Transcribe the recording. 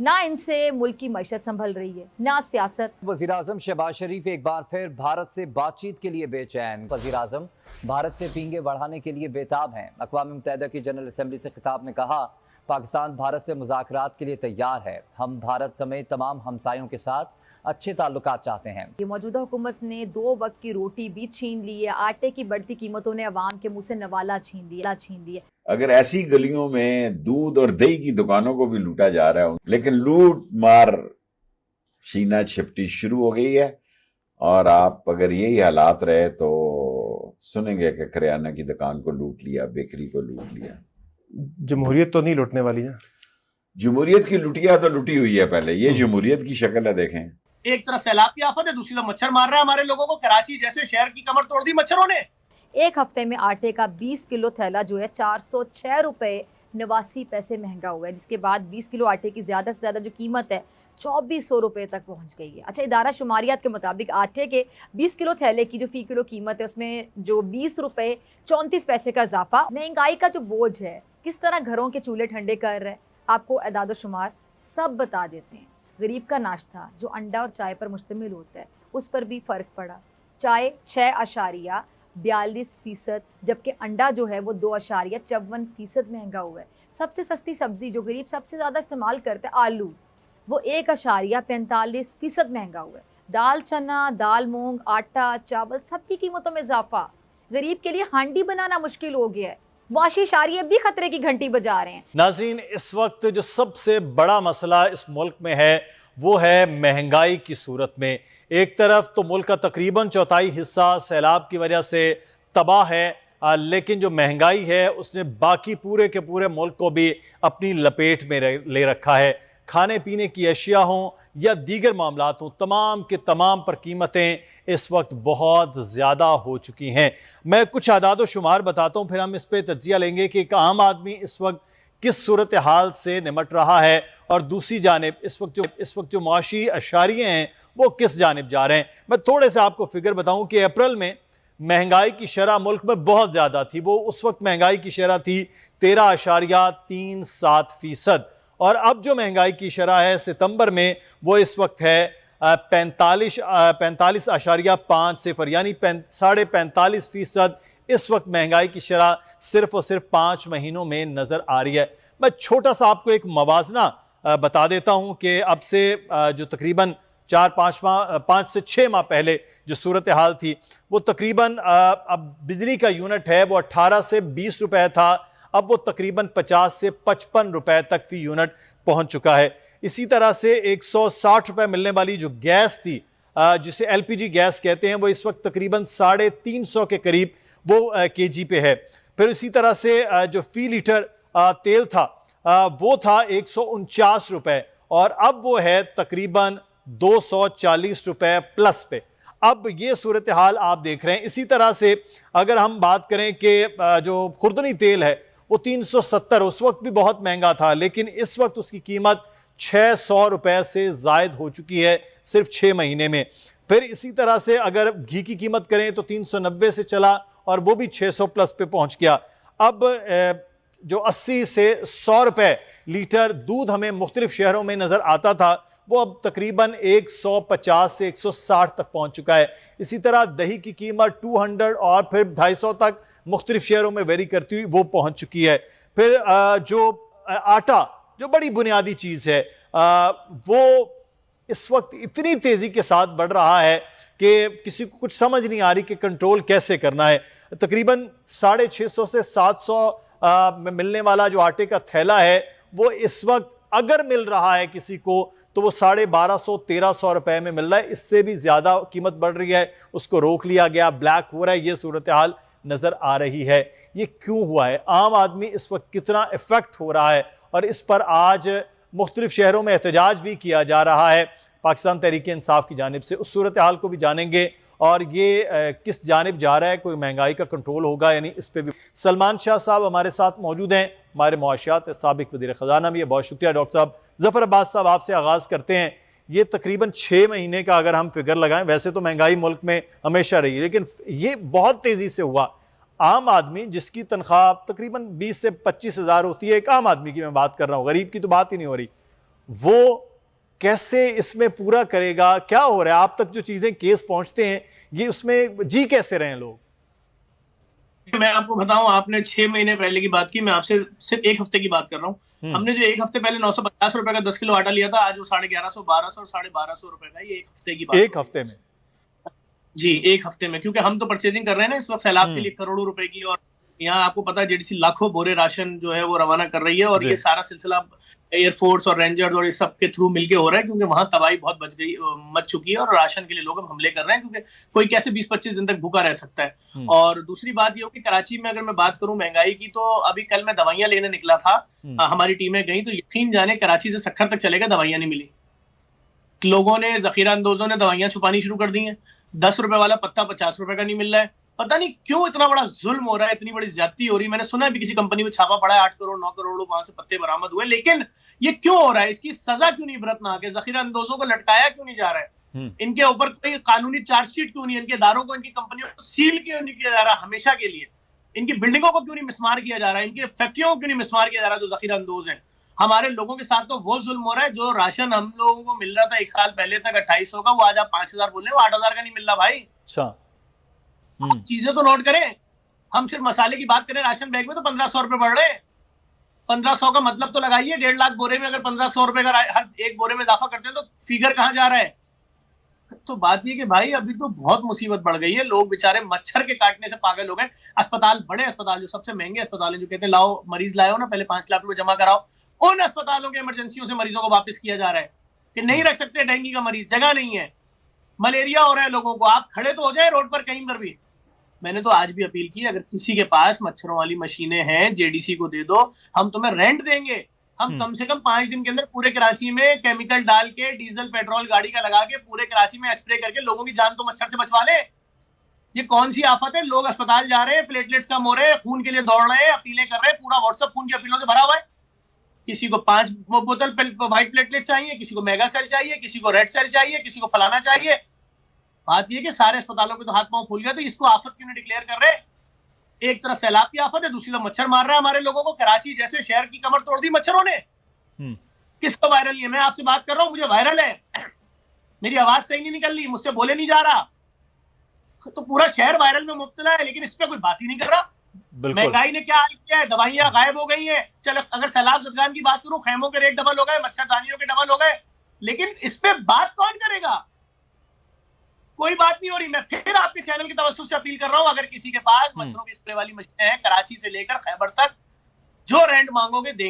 ना इनसे मुल्क की मईशत संभल रही है, ना सियासत। वज़ीर-ए-आज़म शहबाज शरीफ एक बार फिर भारत से बातचीत के लिए बेचैन। वज़ीर-ए-आज़म भारत से पींगे बढ़ाने के लिए बेताब हैं। अक़वाम मुत्तहिदा की जनरल असम्बली से खिताब में कहा, पाकिस्तान भारत से मुज़ाकरात के लिए तैयार है। हम भारत समेत तमाम हमसायों के साथ अच्छे ताल्लुकात चाहते हैं। ये मौजूदा हुकूमत ने 2 वक्त की रोटी भी छीन ली है। आटे की बढ़ती कीमतों ने अवाम के मुंह से नवाला छीन दिया। अगर ऐसी गलियों में दूध और दही की दुकानों को भी लूटा जा रहा है, लेकिन लूट मार छीना छिपटी शुरू हो गई है। और आप अगर यही हालात रहे तो सुनेंगे कि करियाना की दुकान को लूट लिया, बेकरी को लूट लिया। जमहूरियत तो नहीं लूटने वाली है। जमहूरियत की लुटिया तो लुटी हुई है पहले। ये जमहूरियत की शक्ल है, देखें। एक तरफ सैलाब की आफत है, दूसरी तरफ मच्छर मार रहा है हमारे लोगों को। कराची जैसे शहर की कमर तोड़ दी मच्छरों ने। एक हफ्ते में आटे का 20 किलो थैला जो है 406 रुपए 89 पैसे महंगा हुआ है, जिसके बाद 20 किलो आटे की ज़्यादा से ज़्यादा जो कीमत है 2400 रुपये तक पहुंच गई है। अच्छा, इदारा शुमारियात के मुताबिक आटे के 20 किलो थैले की जो फ़ी किलो कीमत है उसमें जो 20 रुपये 34 पैसे का इजाफा। महंगाई का जो बोझ है किस तरह घरों के चूल्हे ठंडे कर रहे हैं, आपको एदाद शुमार सब बता देते हैं। गरीब का नाश्ता जो अंडा और चाय पर मुश्तमिल होता है उस पर भी फ़र्क पड़ा। चाय 6.42%, जबकि अंडा जो है वो 2.54% महंगा हुआ है। सबसे सस्ती सब्ज़ी जो गरीब सबसे ज़्यादा इस्तेमाल करते हैं आलू, वो 1.45% महंगा हुआ है। दाल चना, दाल मूंग, आटा, चावल सबकी कीमतों में इजाफा। गरीब के लिए हांडी बनाना मुश्किल हो गया है। वाशी शारिये भी खतरे की घंटी बजा रहे हैं। नाज़रीन, इस वक्त जो सबसे बड़ा मसला इस मुल्क में है वो है महंगाई की सूरत में। एक तरफ तो मुल्क का तकरीबन चौथाई हिस्सा सैलाब की वजह से तबाह है, लेकिन जो महंगाई है उसने बाकी पूरे के पूरे मुल्क को भी अपनी लपेट में ले रखा है। खाने पीने की अशिया हों या दीगर मामलात हों, तमाम के तमाम पर कीमतें इस वक्त बहुत ज़्यादा हो चुकी हैं। मैं कुछ आदाद व शुमार बताता हूँ, फिर हम इस पर तज्जिया लेंगे कि एक आम आदमी इस वक्त किस सूरत हाल से निमट रहा है और दूसरी जानिब इस वक्त जो मुआशी अशारिये हैं वो किस जानिब जा रहे हैं। मैं थोड़े से आपको फिगर बताऊँ कि अप्रैल में महंगाई की शरह मुल्क में बहुत ज़्यादा थी। वो उस वक्त महंगाई की शरह थी 13.37%, और अब जो महंगाई की शरह है सितंबर में वो इस वक्त है 45.50, यानी 45.5%। इस वक्त महंगाई की शरह सिर्फ और सिर्फ 5 महीनों में नज़र आ रही है। मैं छोटा सा आपको एक मवाजना बता देता हूँ कि अब से जो तकरीबन 5 से 6 माह पहले जो सूरत हाल थी वो तकरीबन अब बिजली का यूनिट है वो 18 से 20 रुपए था, अब वो तकरीबन 50 से 55 रुपए तक फी यूनिट पहुंच चुका है। इसी तरह से 160 रुपए मिलने वाली जो गैस थी, जिसे एलपीजी गैस कहते हैं, वो इस वक्त तकरीबन 350 के करीब वो केजी पे है। फिर इसी तरह से जो फी लीटर तेल था वो था 149 रुपए, और अब वो है तकरीबन 240 रुपए प्लस पे। अब ये सूरत हाल आप देख रहे हैं। इसी तरह से अगर हम बात करें कि जो खुर्दनी तेल है वो 370, उस वक्त भी बहुत महंगा था, लेकिन इस वक्त उसकी कीमत 600 रुपए से जायद हो चुकी है सिर्फ 6 महीने में। फिर इसी तरह से अगर घी की कीमत करें तो 390 से चला और वो भी 600 प्लस पे पहुंच गया। अब जो 80 से 100 रुपए लीटर दूध हमें मुख्तलिफ शहरों में नज़र आता था वो अब तकरीबन 150 से 160 तक पहुंच चुका है। इसी तरह दही की कीमत 200 और फिर 250 तक मुख्तलिफ शहरों में वेरी करती हुई वो पहुंच चुकी है। फिर जो आटा, जो बड़ी बुनियादी चीज़ है, वो इस वक्त इतनी तेज़ी के साथ बढ़ रहा है कि किसी को कुछ समझ नहीं आ रही कि कंट्रोल कैसे करना है। तकरीबन 650 से 700 में मिलने वाला जो आटे का थैला है वो इस वक्त अगर मिल रहा है किसी को तो वो 1250-1300 रुपए में मिल रहा है। इससे भी ज़्यादा कीमत बढ़ रही है, उसको रोक लिया गया, ब्लैक हो रहा है। ये सूरत हाल नज़र आ रही है। ये क्यों हुआ है? आम आदमी इस वक्त कितना इफेक्ट हो रहा है, और इस पर आज मुख्तलिफ शहरों में एहतजाज भी किया जा रहा है पाकिस्तान तहरीक इंसाफ की जानिब से। उस सूरत हाल को भी जानेंगे और ये किस जानिब जा रहा है, कोई महंगाई का कंट्रोल होगा यानी, इस पर भी। सलमान शाह साहब हमारे साथ मौजूद हैं, हमारे मुआशियात साबिक वज़ीर ख़ज़ाना भी है। बहुत शुक्रिया डॉक्टर साहब। ज़फ़र अब्बास साहब, आपसे आगाज़ करते हैं। ये तकरीबन 6 महीने का अगर हम फिगर लगाएं, वैसे तो महंगाई मुल्क में हमेशा रही है, लेकिन ये बहुत तेज़ी से हुआ। आम आदमी जिसकी तनख्वाह तकरीबन 20 से 25 हज़ार होती है, एक आम आदमी की मैं बात कर रहा हूँ, गरीब की तो बात ही नहीं हो रही, वो कैसे इसमें पूरा करेगा? क्या हो रहा है? आप तक जो चीजें केस पहुंचते हैं, ये उसमें जी कैसे रहे हैं लोग? मैं आपको बताऊं, आपने 6 महीने पहले की बात की, मैं आपसे सिर्फ एक हफ्ते की बात कर रहा हूं। हमने जो एक हफ्ते पहले 950 रुपए का 10 किलो आटा लिया था, आज वो 1150, 1200 और 1250 रुपए का। ये एक हफ्ते की बात, एक हफ्ते में? जी, एक हफ्ते में। क्योंकि हम तो परचेजिंग कर रहे हैं ना इस वक्त सैलाब के लिए करोड़ों रुपए की, और यहाँ आपको पता है जेडीसी लाखों बोरे राशन जो है वो रवाना कर रही है, और ये सारा सिलसिला एयरफोर्स और रेंजर्स और इस सब के थ्रू मिलके हो रहा है, क्योंकि वहां तबाही बहुत मच चुकी है और राशन के लिए लोग हमले कर रहे हैं, क्योंकि कोई कैसे 20-25 दिन तक भूखा रह सकता है। और दूसरी बात ये हो कि कराची में अगर मैं बात करूं महंगाई की, तो अभी कल मैं दवाइयां लेने निकला था, हमारी टीमें गई, तो यकीन जाने कराची से सक्खर तक चलेगा, दवाइयां नहीं मिली। लोगों ने, जखीरा अंदोजों ने दवाइयां छुपानी शुरू कर दी हैं। 10 रुपए वाला पत्ता 50 रुपए का नहीं मिल रहा है। पता नहीं क्यों इतना बड़ा जुल्म हो रहा है, इतनी बड़ी ज्यादती हो रही है। मैंने सुना है भी किसी कंपनी में छापा पड़ा है, 8 करोड़ 9 करोड़ वहां से पत्ते बरामद हुए, लेकिन ये क्यों हो रहा है? इसकी सजा क्यों नहीं बरतना के? जखीरा अंदोजों को लटकाया क्यों नहीं जा रहा है? इनके ऊपर कोई कानूनी चार्जशीट क्यों नहीं? इनके इदारों को, इनकी कंपनियों को सील क्यों नहीं किया जा रहा हमेशा के लिए? इनकी बिल्डिंगों को क्यों नहीं मिसमार किया जा रहा है? इनकी फैक्ट्रियों को क्यों नहीं मिसमार किया जा रहा? जो जखीरा अंदोज है, हमारे लोगों के साथ तो वो जुल्म हो रहा है। जो राशन हम लोगों को मिल रहा था 1 साल पहले तक 2800 का, वो आज आप 5000 बोल रहे हैं, वो 8000 का नहीं मिल रहा भाई। अच्छा, चीजें तो नोट करें। हम सिर्फ मसाले की बात करें, राशन बैग में तो 1500 रुपए बढ़ रहे हैं। 1500 का मतलब तो लगाइए, 1.5 लाख बोरे में अगर 1500 रुपए का हर एक बोरे में इजाफा करते हैं, तो फिगर कहां जा रहा है? तो बात ये कि भाई अभी तो बहुत मुसीबत बढ़ गई है। लोग बेचारे मच्छर के काटने से पागल हो गए। अस्पताल, बड़े अस्पताल, जो सबसे महंगे अस्पताल हैं, जो कहते हैं लाओ मरीज लाओ ना, पहले 5 लाख रुपए जमा कराओ, उन अस्पतालों के इमरजेंसियों से मरीजों को वापस किया जा रहा है कि नहीं रख सकते डेंगू का मरीज, जगह नहीं है। मलेरिया हो रहा है लोगों को, आप खड़े तो हो जाए रोड पर कहीं पर भी। मैंने तो आज भी अपील की, अगर किसी के पास मच्छरों वाली मशीनें हैं, जेडीसी को दे दो, हम तुम्हें रेंट देंगे। हम कम से कम 5 दिन के अंदर पूरे कराची में केमिकल डाल के, डीजल पेट्रोल गाड़ी का लगा के, पूरे कराची में स्प्रे करके लोगों की जान तो मच्छर से बचवा ले। ये कौन सी आफत है? लोग अस्पताल जा रहे हैं, प्लेटलेट्स कम हो रहे हैं, खून के लिए दौड़ रहे हैं, अपीलें कर रहे हैं, पूरा व्हाट्सएप खून की अपीलों से भरा हुआ है। किसी को 5 बोतल व्हाइट प्लेटलेट चाहिए, किसी को मेगा सेल चाहिए, किसी को रेड सेल चाहिए, किसी को फलाना चाहिए। बात यह कि सारे अस्पतालों के तो हाथ पांव फूल गया, तो इसको आफत क्यों नहीं डिक्लेयर कर रहे? एक तरफ सैलाब की आफत है, दूसरी तरफ मच्छर मार रहा है हमारे लोगों को। कराची जैसे शहर की कमर तोड़ दी मच्छरों ने। किसको वायरल नहीं है? मैं आपसे बात कर रहा हूं, मुझे वायरल है, मेरी आवाज सही नहीं निकल रही, मुझसे बोले नहीं जा रहा, तो पूरा शहर वायरल में मुब्तला है, लेकिन इस पर कोई बात ही नहीं कर रहा। महंगाई ने क्या हाल किया है? दवाइयां गायब हो गई हैं। चलो अगर सैलाब जदगान की बात करूं, खैमों के रेट डबल हो गए, मच्छरदानियों के डबल हो गए, लेकिन इस पे बात कौन करेगा? कोई बात नहीं हो रही। मैं फिर आपके चैनल की तवज्जो से अपील कर रहा हूं, अगर किसी के पास मच्छरों की स्प्रे वाली मशीनें हैं, कराची से लेकर खैबर तक, जो रेंट मांगोगे देंगे।